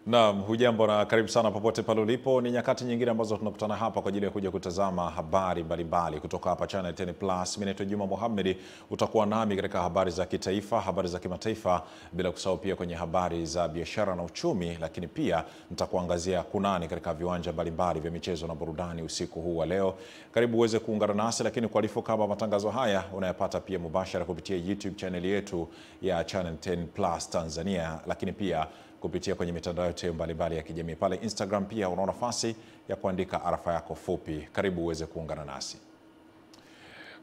Naam, hujambo na karibu sana popote pale ulipo. Ni nyakati nyingine ambazo tunakutana hapa kwa ajili ya kuja kutazama habari mbalimbali kutoka hapa Channel 10 Plus. Mimi naitwa Juma Mohamed, utakuwa nami katika habari za kitaifa, habari za kimataifa, bila kusahau pia kwenye habari za biashara na uchumi, lakini pia nitakuangazia kunani katika viwanja mbalimbali vya michezo na burudani usiku huu wa leo. Karibu uweze kuungana nasi, lakini kuarifu kama matangazo haya unayapata pia mubashara kupitia YouTube channel yetu ya Channel 10 Plus Tanzania, lakini pia kupitia kwenye mitandao yote mbalimbali ya kijamii. Pale Instagram pia una nafasi ya kuandika arafa yako fupi. Karibu uweze kuungana nasi.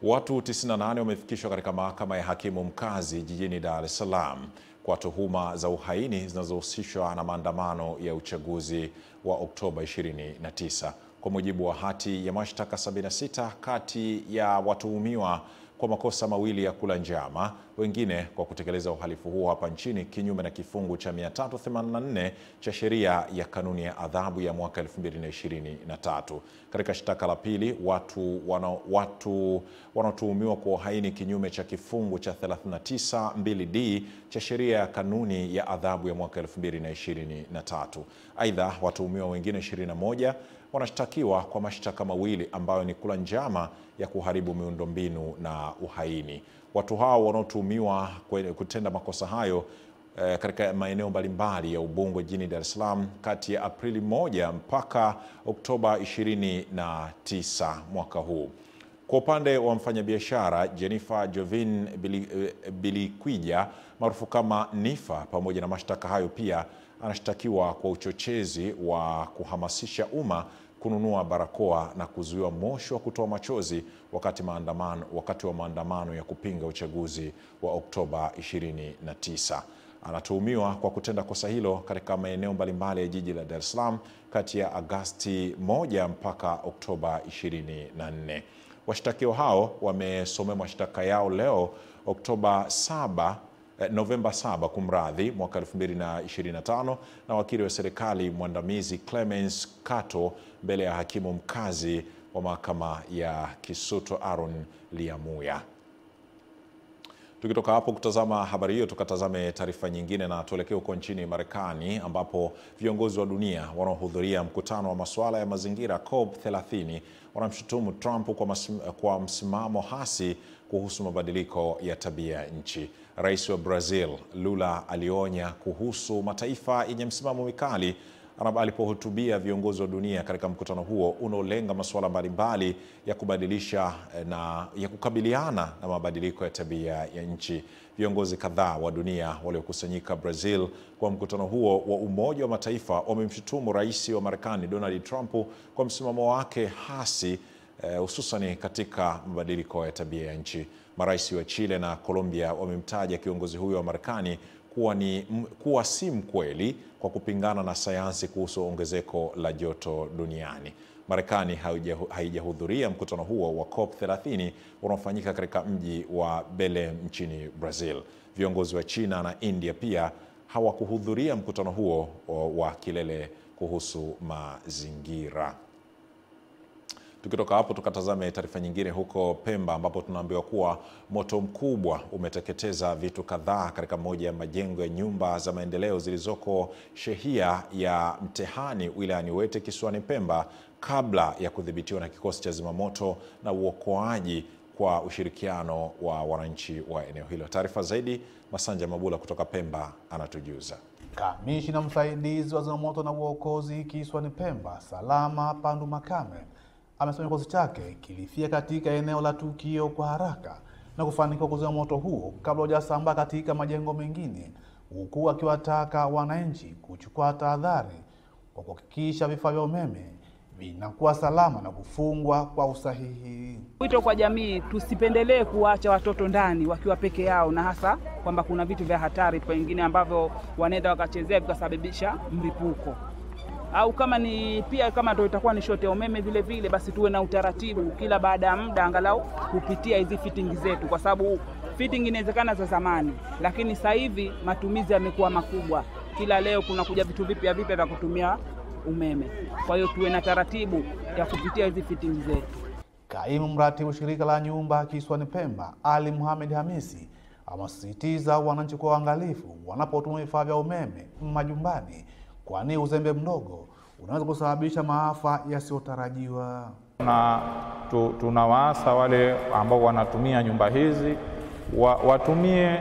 Watu 98 wamefikishwa katika mahakama ya hakimu mkazi jijini Dar es Salaam kwa tuhuma za uhaini zinazohusishwa na maandamano ya uchaguzi wa Oktoba 29. Kwa mujibu wa hati ya mashtaka 76 kati ya watuhumiwa kwa makosa mawili ya kula njama, wengine kwa kutekeleza uhalifu huo hapa nchini kinyume na kifungu cha 384 cha sheria ya kanuni ya adhabu ya mwaka 2023. Katika shtaka la pili, watu wanaotuhumiwa kwa uhaini kinyume cha kifungu cha 392D cha sheria ya kanuni ya adhabu ya mwaka 2023. Aidha, watuhumiwa wengine 21 wanashtakiwa kwa mashtaka mawili ambayo ni kula njama ya kuharibu miundombinu na uhaini. Watu hao wanaotuhumiwa kutenda makosa hayo katika maeneo mbalimbali ya Ubungo jijini Dar es Salaam kati ya Aprili 1 mpaka Oktoba 29 mwaka huu. Kwa upande wa mfanyabiashara Jennifer Jovin Bilikwija maarufu kama Nifa, pamoja na mashtaka hayo pia anashtakiwa kwa uchochezi wa kuhamasisha umma kununua barakoa na kuzuia moshi wa kutoa machozi wakati wa maandamano ya kupinga uchaguzi wa Oktoba 29. Anatuhumiwa kwa kutenda kosa hilo katika maeneo mbalimbali ya jiji la Dar es Salaam kati ya Agosti 1 mpaka Oktoba 24. Washtakiwa hao wamesomewa mashtaka yao leo Novemba 7 kumradhi mwaka 2025 na wakili wa serikali mwandamizi Clemens Kato mbele ya hakimu mkazi wa mahakama ya Kisutu Aaron Liamuya. Tukitoka hapo kutazama habari hiyo, tukatazame taarifa nyingine na tuelekee huko nchini Marekani, ambapo viongozi wa dunia wanaohudhuria mkutano wa masuala ya mazingira COP30 wanamshutumu Trump kwa msimamo hasi kuhusu mabadiliko ya tabia nchi. Rais wa Brazil Lula alionya kuhusu mataifa yenye msimamo mikali alipohutubia viongozi wa dunia katika mkutano huo unaolenga masuala mbalimbali ya kukabiliana na mabadiliko ya tabia ya nchi. Viongozi kadhaa wa dunia waliokusanyika Brazil kwa mkutano huo wa Umoja wa Mataifa wamemshutumu rais wa Marekani Donald Trump kwa msimamo wake hasi hususani katika mabadiliko ya tabia ya nchi. Marais wa Chile na Colombia wamemtaja kiongozi huyo wa Marekani kuwa si mkweli kwa kupingana na sayansi kuhusu ongezeko la joto duniani. Marekani haijahudhuria mkutano huo wa COP30 unaofanyika katika mji wa Belém nchini Brazil. Viongozi wa China na India pia hawakuhudhuria mkutano huo wa kilele kuhusu mazingira. Tukitoka hapo tukatazame taarifa nyingine huko Pemba, ambapo tunaambiwa kuwa moto mkubwa umeteketeza vitu kadhaa katika moja ya majengo ya nyumba za maendeleo zilizoko shehia ya Mtehani wilayani Wete kisiwani Pemba kabla ya kudhibitiwa na kikosi cha zimamoto na uokoaji kwa ushirikiano wa wananchi wa eneo hilo. Taarifa zaidi Masanja Mabula kutoka Pemba anatujuza. Kamishna msaidizi wa zimamoto na uokozi kisiwani Pemba Salama Pandu Makame amesema kikosi chake kilifika katika eneo la tukio kwa haraka na kufanikiwa kuzima moto huo kabla hujasambaa katika majengo mengine, huku akiwataka wananchi kuchukua tahadhari kwa kuhakikisha vifaa vya umeme vinakuwa salama na kufungwa kwa usahihi. Wito kwa jamii, tusipendelee kuacha watoto ndani wakiwa peke yao, na hasa kwamba kuna vitu vya hatari pengine ambavyo wanaenda wakachezea vikasababisha mlipuko. Au kama ndio itakuwa ni shoti ya umeme vile vile, basi tuwe na utaratibu kila baada ya muda angalau kupitia hizi fitting zetu, kwa sababu fitting inawezekana za zamani, lakini sasa hivi matumizi yamekuwa makubwa. Kila leo kuna kuja vitu vipya vya kutumia umeme. Kwa hiyo tuwe na taratibu ya kupitia hizi fitting zetu. Kaimu mratibu shirika la nyumba kisiwani Pemba Ali Muhammad Hamisi amesisitiza wananchi kuwa waangalifu wanapotumia vifaa vya umeme majumbani, kwani uzembe mdogo unaweza kusababisha maafa yasiyotarajiwa. Tunawaasa wale ambao wanatumia nyumba hizi watumie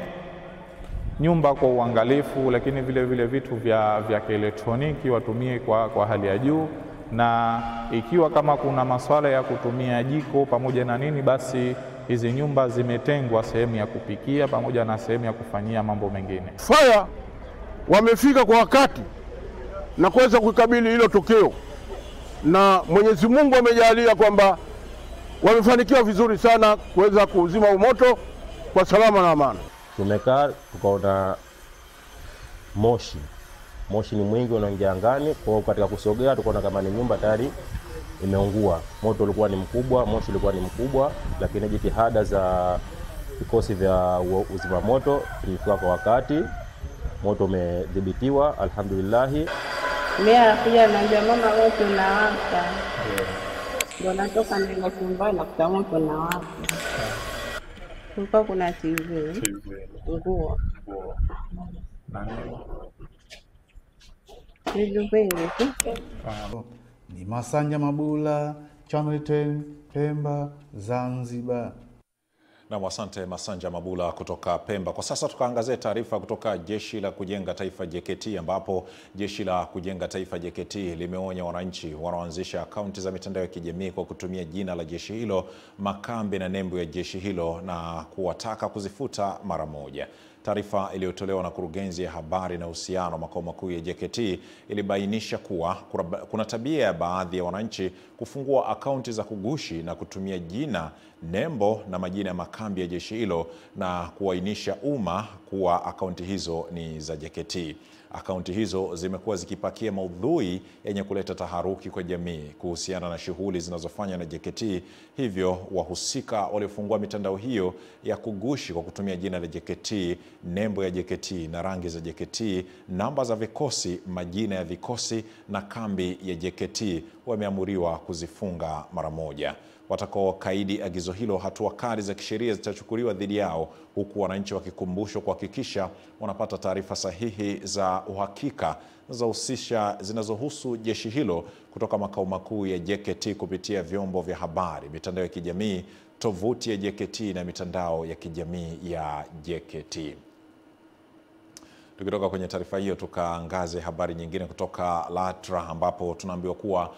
nyumba kwa uangalifu, lakini vile vile vitu vya kielektroniki watumie kwa hali ya juu, na ikiwa kama kuna masuala ya kutumia jiko pamoja na nini, basi hizi nyumba zimetengwa sehemu ya kupikia pamoja na sehemu ya kufanyia mambo mengine. Faya wamefika kwa wakati na kuweza kukabili hilo tukio, na Mwenyezi Mungu amejalia kwamba wamefanikiwa vizuri sana kuweza kuzima moto kwa salama na amani. Tumekaa tukaona moshi ni mwingi unaingia angani, kwa katika kusogea tukaona kama ni nyumba tayari imeungua. Moto ulikuwa ni mkubwa, moshi ulikuwa ni mkubwa, lakini jitihada za vikosi vya uzima moto vilifika kwa wakati, moto umedhibitiwa alhamdulillah. Mimi anakuja ananiambia mama moto unawaka. Ndio natoka nenda chumbani na kuta moto unawaka. Kulikuwa kuna TV. Nguo. Ni Masanja Mabula, Channel 10, Pemba, Zanzibar. Na asante Masanja Mabula kutoka Pemba. Kwa sasa tukaangazie taarifa kutoka Jeshi la Kujenga Taifa JKT, ambapo Jeshi la Kujenga Taifa JKT limeonya wananchi wanaoanzisha akaunti za mitandao ya kijamii kwa kutumia jina la jeshi hilo, makambi na nembo ya jeshi hilo, na kuwataka kuzifuta mara moja. Taarifa iliyotolewa na Kurugenzi ya Habari na Uhusiano makao makuu ya JKT ilibainisha kuwa kuna tabia ya baadhi ya wananchi kufungua akaunti za kugushi na kutumia jina, nembo na majina ya makambi ya jeshi hilo na kuainisha umma kuwa akaunti hizo ni za JKT. Akaunti hizo zimekuwa zikipakia maudhui yenye kuleta taharuki kwa jamii kuhusiana na shughuli zinazofanywa na JKT. Hivyo wahusika waliofungua mitandao hiyo ya kugushi kwa kutumia jina la JKT, nembo ya JKT na rangi za JKT, namba za vikosi, majina ya vikosi na kambi ya JKT wameamuriwa kuzifunga mara moja. Watakaokaidi agizo hilo, hatua kali za kisheria zitachukuliwa dhidi yao, huku wananchi wakikumbushwa kuhakikisha wanapata taarifa sahihi za uhakika zinazohusu jeshi hilo kutoka makao makuu ya JKT kupitia vyombo vya habari, mitandao ya kijamii, tovuti ya JKT na mitandao ya kijamii ya JKT. Tukitoka kwenye taarifa hiyo tukaangaze habari nyingine kutoka LATRA, ambapo tunaambiwa kuwa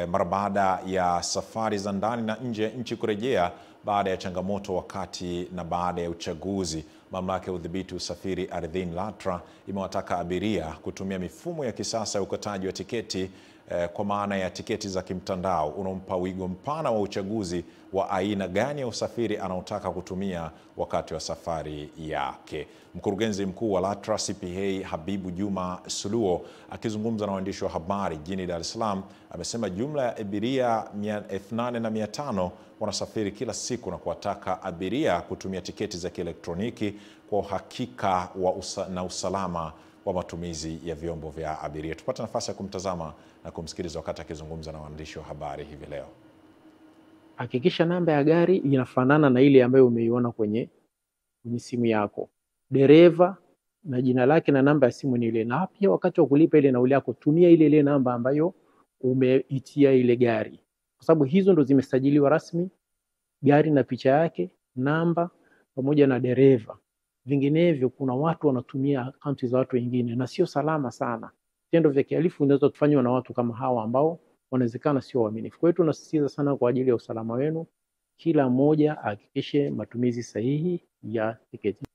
mara baada ya safari za ndani na nje ya nchi kurejea baada ya changamoto wakati na baada ya uchaguzi, Mamlaka ya Udhibiti Usafiri Ardhini LATRA imewataka abiria kutumia mifumo ya kisasa ya ukataji wa tiketi, kwa maana ya tiketi za kimtandao, unaompa wigo mpana wa uchaguzi wa aina gani ya usafiri anaotaka kutumia wakati wa safari yake. Mkurugenzi mkuu wa LATRA CPA Habibu Juma Suluo akizungumza na waandishi wa habari jijini Dar es Salaam amesema jumla ya abiria 8,500 wanasafiri kila siku na kuwataka abiria kutumia tiketi za kielektroniki kwa uhakika na usalama wa matumizi ya vyombo vya abiria. Tupate nafasi ya kumtazama na kumsikiliza wakati akizungumza na waandishi wa habari hivi leo. Hakikisha namba ya gari inafanana na ile ambayo umeiona kwenye simu yako. Dereva na jina lake na namba ya simu ni ile, na pia wakati wa kulipa ile nauli yako tumia ile namba ambayo umeitia ile gari, kwa sababu hizo ndo zimesajiliwa rasmi, gari na picha yake, namba pamoja na dereva. Vinginevyo kuna watu wanatumia akaunti za watu wengine na sio salama sana. Vitendo vya kihalifu vinaweza kufanywa na watu kama hawa ambao wanawezekana sio waaminifu. Kwa hiyo tunasisitiza sana kwa ajili ya usalama wenu, kila mmoja hakikishe matumizi sahihi ya tiketi.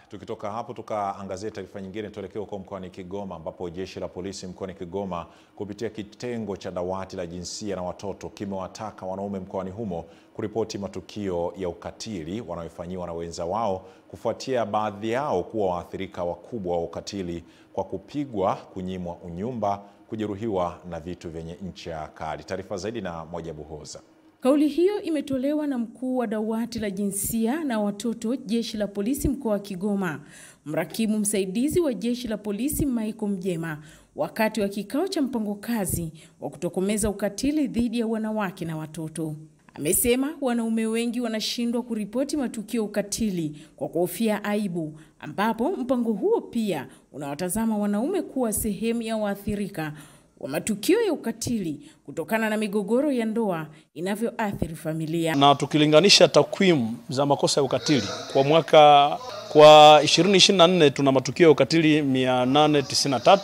Tukitoka hapo tukaangazia taarifa nyingine, tuelekea huko mkoani Kigoma, ambapo Jeshi la Polisi mkoani Kigoma kupitia kitengo cha dawati la jinsia na watoto kimewataka wanaume mkoani humo kuripoti matukio ya ukatili wanayofanyiwa na wenza wao, kufuatia baadhi yao kuwa waathirika wakubwa wa ukatili kwa kupigwa, kunyimwa unyumba, kujeruhiwa na vitu vyenye ncha kali. Taarifa zaidi na Mojabu Hoza. Kauli hiyo imetolewa na mkuu wa dawati la jinsia na watoto Jeshi la Polisi mkoa wa Kigoma, mrakibu msaidizi wa Jeshi la Polisi Michael Mjema, wakati wa kikao cha mpango kazi wa kutokomeza ukatili dhidi ya wanawake na watoto. Amesema wanaume wengi wanashindwa kuripoti matukio ya ukatili kwa kuhofia aibu, ambapo mpango huo pia unawatazama wanaume kuwa sehemu ya waathirika wa matukio ya ukatili kutokana na migogoro ya ndoa inavyoathiri familia. Na tukilinganisha takwimu za makosa ya ukatili kwa 2024 tuna matukio ya ukatili 893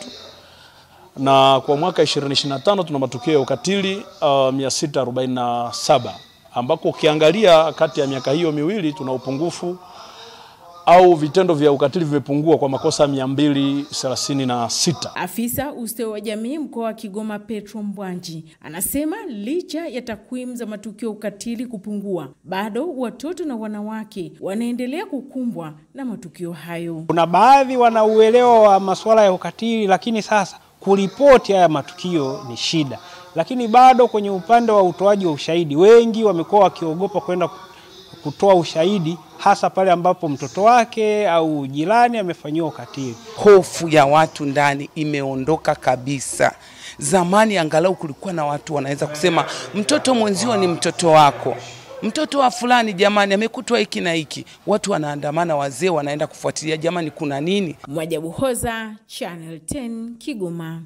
na kwa mwaka 2025 tuna matukio ya ukatili 647, ambako ukiangalia kati ya miaka hiyo miwili tuna upungufu au vitendo vya ukatili vimepungua kwa makosa 236. Afisa ustawi wa jamii mkoa wa Kigoma Petro Mbwanji anasema licha ya takwimu za matukio ya ukatili kupungua, bado watoto na wanawake wanaendelea kukumbwa na matukio hayo. Kuna baadhi wanauelewa wa masuala ya ukatili, lakini sasa kuripoti haya matukio ni shida. Lakini bado kwenye upande wa utoaji wa ushahidi, wengi wamekuwa wakiogopa kwenda kutoa ushahidi, hasa pale ambapo mtoto wake au jirani amefanyiwa ukatili. Hofu ya watu ndani imeondoka kabisa. Zamani angalau kulikuwa na watu wanaweza kusema mtoto mwenzio ni mtoto wako, mtoto wa fulani jamani amekutwa hiki na hiki. Watu wanaandamana, wazee wanaenda kufuatilia jamani kuna nini. Mwajabu Hoza, Channel 10, Kigoma.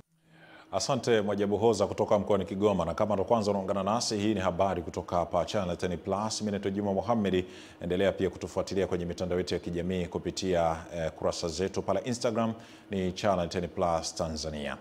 Asante Mwajabu Hoza kutoka mkoani Kigoma. Na kama ndo kwanza unaungana nasi, hii ni habari kutoka hapa Channel 10 Plus. Mimi naitwa Juma Mohamed. Endelea pia kutufuatilia kwenye mitandao yetu ya kijamii kupitia kurasa zetu pale Instagram ni Channel 10 Plus Tanzania.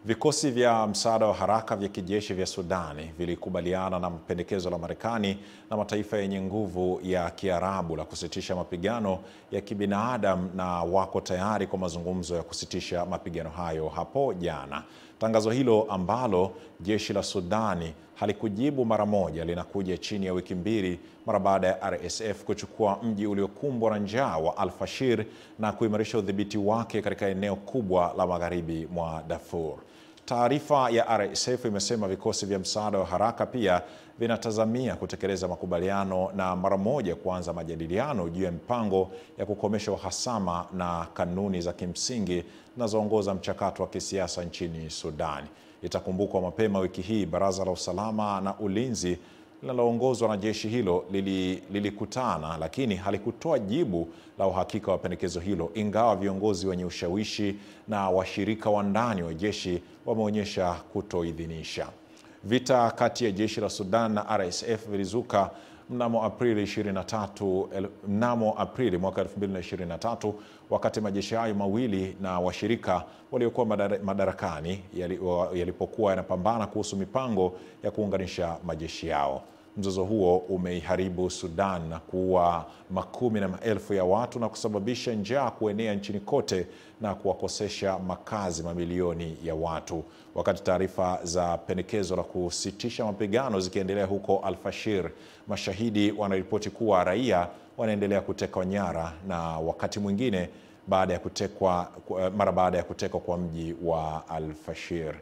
Vikosi vya msaada wa haraka vya kijeshi vya Sudani vilikubaliana na pendekezo la Marekani na mataifa yenye nguvu ya Kiarabu la kusitisha mapigano ya kibinadamu na wako tayari kwa mazungumzo ya kusitisha mapigano hayo hapo jana. Tangazo hilo ambalo jeshi la Sudani halikujibu mara moja linakuja chini ya wiki mbili mara baada ya RSF kuchukua mji uliokumbwa na njaa wa Al-Fashir na kuimarisha udhibiti wake katika eneo kubwa la magharibi mwa Darfur. Taarifa ya RSF imesema vikosi vya msaada wa haraka pia vinatazamia kutekeleza makubaliano na mara moja kuanza majadiliano juu ya mipango ya kukomesha uhasama na kanuni za kimsingi zinazoongoza mchakato wa kisiasa nchini Sudan. Itakumbukwa mapema wiki hii Baraza la Usalama na Ulinzi linaloongozwa na jeshi hilo lilikutana, lakini halikutoa jibu la uhakika wa pendekezo hilo, ingawa viongozi wenye ushawishi na washirika wa ndani wa jeshi wameonyesha kutoidhinisha. Vita kati ya jeshi la Sudan na RSF vilizuka mnamo Aprili mwaka 2023 wakati majeshi hayo mawili na washirika waliokuwa madarakani yalipokuwa yanapambana kuhusu mipango ya kuunganisha majeshi yao. Mzozo huo umeiharibu Sudan na kuua makumi na maelfu ya watu na kusababisha njaa kuenea nchini kote na kuwakosesha makazi mamilioni ya watu. Wakati taarifa za pendekezo la kusitisha mapigano zikiendelea huko Al-Fashir, mashahidi wanaripoti kuwa raia wanaendelea kutekwa nyara na wakati mwingine mara baada ya kutekwa kwa mji wa Al-Fashir.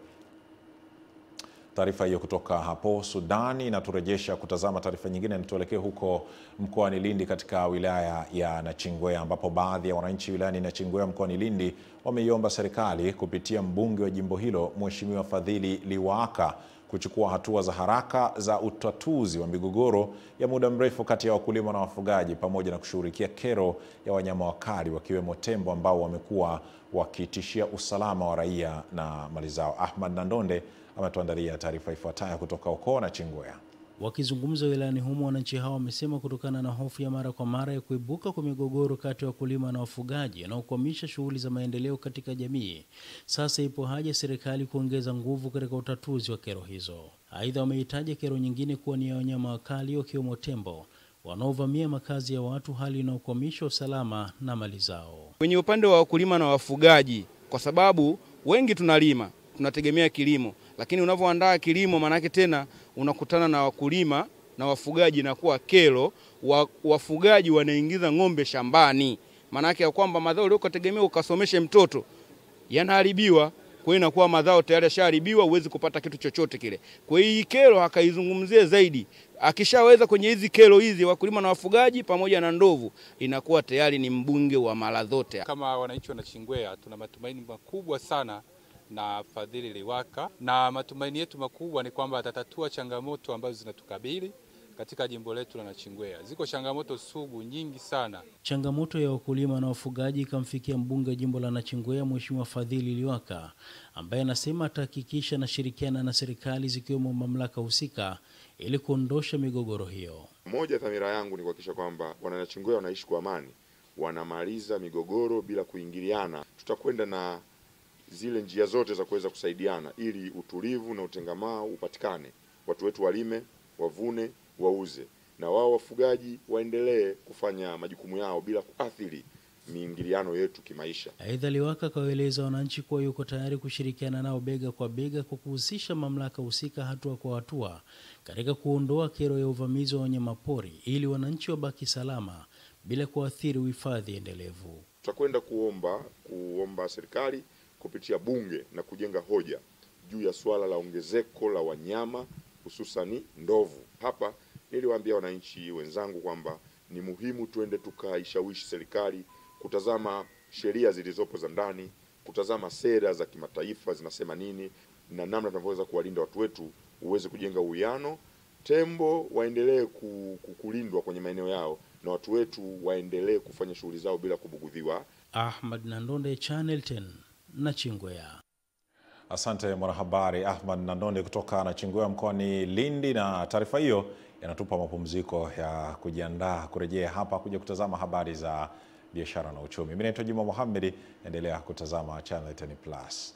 Taarifa hiyo kutoka hapo Sudani inaturejesha kutazama taarifa nyingine, na tuelekee huko mkoani Lindi katika wilaya ya Nachingwea, ambapo baadhi ya wananchi wilayani Nachingwea mkoani Lindi wameiomba serikali kupitia mbunge wa jimbo hilo Mheshimiwa Fadhili Liwaaka kuchukua hatua za haraka za utatuzi wa migogoro ya muda mrefu kati ya wakulima na wafugaji, pamoja na kushughulikia kero ya wanyama wakali wakiwemo tembo ambao wamekuwa wakitishia usalama wa raia na mali zao. Ahmad Nandonde ametuandalia taarifa ifuatayo kutoka huko Nachingwea. Wakizungumza wilayani humo, wananchi hao wamesema kutokana na hofu ya mara kwa mara ya kuibuka kwa migogoro kati ya wakulima na wafugaji na kukwamisha shughuli za maendeleo katika jamii, sasa ipo haja serikali kuongeza nguvu katika utatuzi wa kero hizo. Aidha, wamehitaja kero nyingine kuwa ni ya wanyama wakali wakiwemo tembo wanaovamia makazi ya watu, hali inayokwamisha usalama na mali zao. Kwenye upande wa wakulima na wafugaji, kwa sababu wengi tunalima, tunategemea kilimo, lakini unavyoandaa kilimo manake tena unakutana na wakulima na wafugaji na kuwa kero. Wafugaji wanaingiza ng'ombe shambani, manake ya kwamba mazao uliotegemea ukasomeshe mtoto yanaharibiwa, kwa hiyo inakuwa mazao tayari yashaharibiwa, huwezi kupata kitu chochote kile. Kwa hiyo hii kero akaizungumzie zaidi, akishaweza kwenye hizi kero hizi wakulima na wafugaji pamoja na ndovu, inakuwa tayari ni mbunge wa mara zote. Kama wananchi wa Nachingwea tuna matumaini makubwa sana na Fadhili Liwaaka, na matumaini yetu makubwa ni kwamba atatatua changamoto ambazo zinatukabili, katika jimbo letu la Nachingwea. Ziko changamoto sugu nyingi sana. Changamoto ya wakulima na wafugaji ikamfikia mbunge jimbo la Nachingwea Mheshimiwa Fadhili Liwaka, ambaye anasema atahakikisha anashirikiana na serikali zikiwemo mamlaka husika ili kuondosha migogoro hiyo. Moja dhamira yangu ni kuhakikisha kwamba Wananachingwea wanaishi kwa amani, wanamaliza migogoro bila kuingiliana. Tutakwenda na zile njia zote za kuweza kusaidiana ili utulivu na utengamao upatikane. Watu wetu walime, wavune, wauze, na wao wafugaji waendelee kufanya majukumu yao bila kuathiri miingiliano yetu kimaisha. Aidha, Liwaka kawaeleza wananchi kuwa yuko tayari kushirikiana nao bega kwa bega kwa kuhusisha mamlaka husika hatua kwa hatua katika kuondoa kero ya uvamizi wa wanyamapori ili wananchi wabaki salama bila kuathiri uhifadhi endelevu. Tutakwenda kuomba serikali kupitia bunge na kujenga hoja juu ya swala la ongezeko la wanyama hususani ndovu. Hapa niliwaambia wananchi wenzangu kwamba ni muhimu tuende tukaishawishi serikali kutazama sheria zilizopo za ndani, kutazama sera za kimataifa zinasema nini, na namna tunavyoweza kuwalinda watu wetu uweze kujenga uwiano. Tembo waendelee kulindwa kwenye maeneo yao na watu wetu waendelee kufanya shughuli zao bila kubugudhiwa. Ahmad Nandonde, Channel 10, Nachingwea. Asante mwanahabari Ahmad Nandonde kutoka Nachingwea mkoani Lindi, na taarifa hiyo yanatupa mapumziko ya kujiandaa kurejea hapa kuja kutazama habari za biashara na uchumi. Mimi naitwa Juma Mohamed, endelea kutazama Channel 10 Plus.